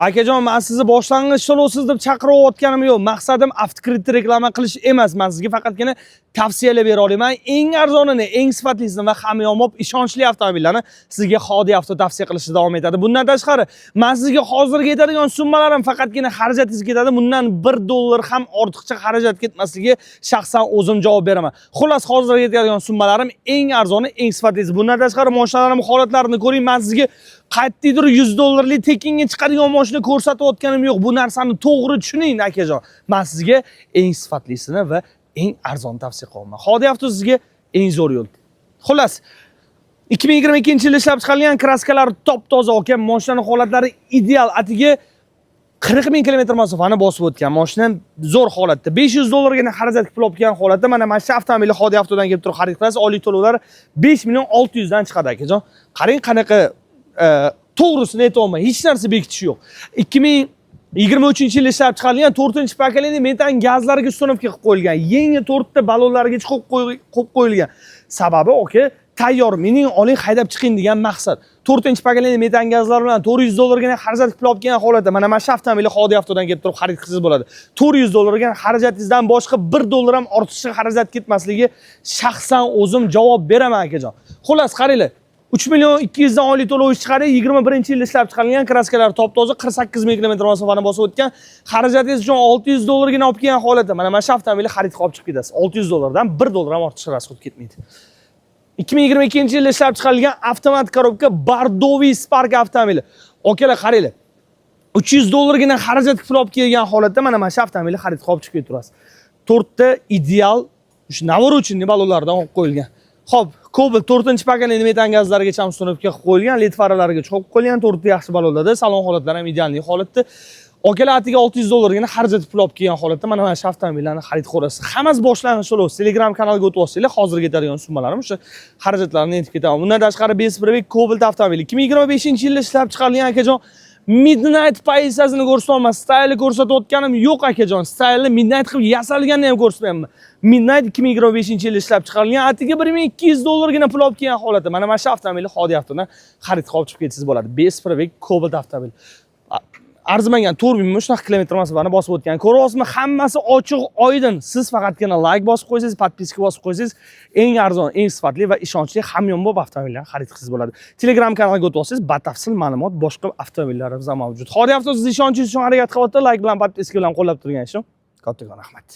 Akajon, men sizni boshlang'ich to'lovsiz deb chaqirayotganim yo'q. Maqsadim avtokreditni reklama qilish emas. Men sizga faqatgina tavsiyalar bera olaman. Eng arzonini, eng sifatlisini va hamyonbop ishonchli avtomobillarni sizga Xodi Avto tavsiya qilishda davom etadi. Bundan tashqari, men sizga hozir ketadigan summalarim faqatgina xarajatingiz ketadi. Bundan $1 ham ortiqcha xarajat ketmasligiga shaxsan o'zim javob beraman. Xullas, hozir ketadigan summalarim eng arzoni, eng sifatlisi. Bundan tashqari, mashinalarim holatlarini ko'ring. Men sizga qayerdadir $100 tekinga chiqadigan mashina ko'rsatayotganim yo'q. Bu narsani to'g'ri tushuning, akajon. Men sizga eng sifatlisini va eng arzon tavsiya qilaman. Xodi Avto sizga eng zo'r yo'l. Xullas, 2022-yil ishlab chiqarilgan kraskalar top-toza ekan, mashinaning holatlari ideal. Atiga 40,000 km masofani bosib o'tgan. Mashina zo'r holatda. $500 ga xarajat qilib olgan holatda mana shu avtomobilni Xodi Avtodan kelib turib xarid qilasiz. Oylik to'lovlari 5,600,000 dan chiqadi, akajon. Qarang qanaqa to'g'risini aytolmay, hech narsa bekitish yo'q. 2023-yil ishlab chiqarilgan 4-pokoleniya metan gazlariga ustunovka qilib qo'yilgan. Yangi 4 ta ballonlargacha qo'yib qo'yilgan. Sababi oka, tayyor, mening oling haydab chiqing degan maqsad. 4-pokoleniya metan gazlar bilan $400 ga xarajat qilib olgan holatda mana shu avtomobilni Xodi Avtodan kelib turib xarid qilsangiz bo'ladi. $400 ga xarajatingizdan boshqa $1 ham ortiqcha xarajat ketmasligiga shaxsan o'zim javob beraman, akajon. Xullas, qaranglar. 3,200,000 dan oylik to'lov chiqadi. 21-yilda ishlab chiqarilgan kraskalar top-toza 48,000 km masofani bosib o'tgan. Xarajatingiz uchun $600 ga olib kelgan holatda mana shu avtomobilni xarid qilib olib chiqib ketasiz. $600 dan $1 ham ortiqcha rasxod ketmaydi. 2022-yilda ishlab chiqarilgan avtomat korobka Bardoviy Spark avtomobili. Okalar, qaranglar. $300 ga xarajat qilib olib kelgan holatda mana shu avtomobilni xarid qilib olib chiqib ketyapsiz. 4 ta ideal shu navorochinli ballonlardan olib qo'yilgan. Xo'p, Cobalt 4-pokoleniya metan gazlarigacha ham ustunovka qilib qo'yilgan, LED faralariga qo'yib qo'yilgan, 4 ta yaxshi ballonlarda, salon holatlari ham ideal holatda. Okalar, atiga $600 ga xarajat qilib olib kelgan holatda mana shu avtomobillarni xarid qilasiz. Hammasi boshlang'ich to'lov. Telegram kanaliga o'tib olsanglar, hozir ketadigan summalarim o'sha xarajatlarni aytib ketaman. Bundan tashqari Besprovik Cobalt avtomobili 2025-yilda ishlab chiqarilgan, akajon. Midnight pozitsiyasini ko'rsatolman, style ko'rsatayotganim yo'q, akajon. Style Midnight qilib yasalganini ham ko'rsatmayapman. Midnight 2025-yilda ishlab chiqarilgan, atiga $1,200 ga pul olib kelgan holatda mana shu avtomobilni Xodi Avtodan xarid qilib chiqib ketsangiz bo'ladi. Besprovik Cobalt avtomobil. Arzimagan 4,000 shunaqa kilometr masofani bosib o'tgan. Ko'ryapsizmi, hammasi ochiq, oydin. Siz faqatgina like bosib qo'ysangiz, podpiska bosib qo'ysangiz, eng arzon, eng sifatli va ishonchli hamyonbop avtomobillarni xarid qilsangiz bo'ladi. Telegram kanaliga o'tib olsangiz, batafsil ma'lumot, boshqa avtomobillarimiz ham mavjud. Xodi Avto sizni ishonchingiz uchun harakat qilyapti. Like bilan, podpiska bilan qo'llab turganingiz uchun kattakon rahmat.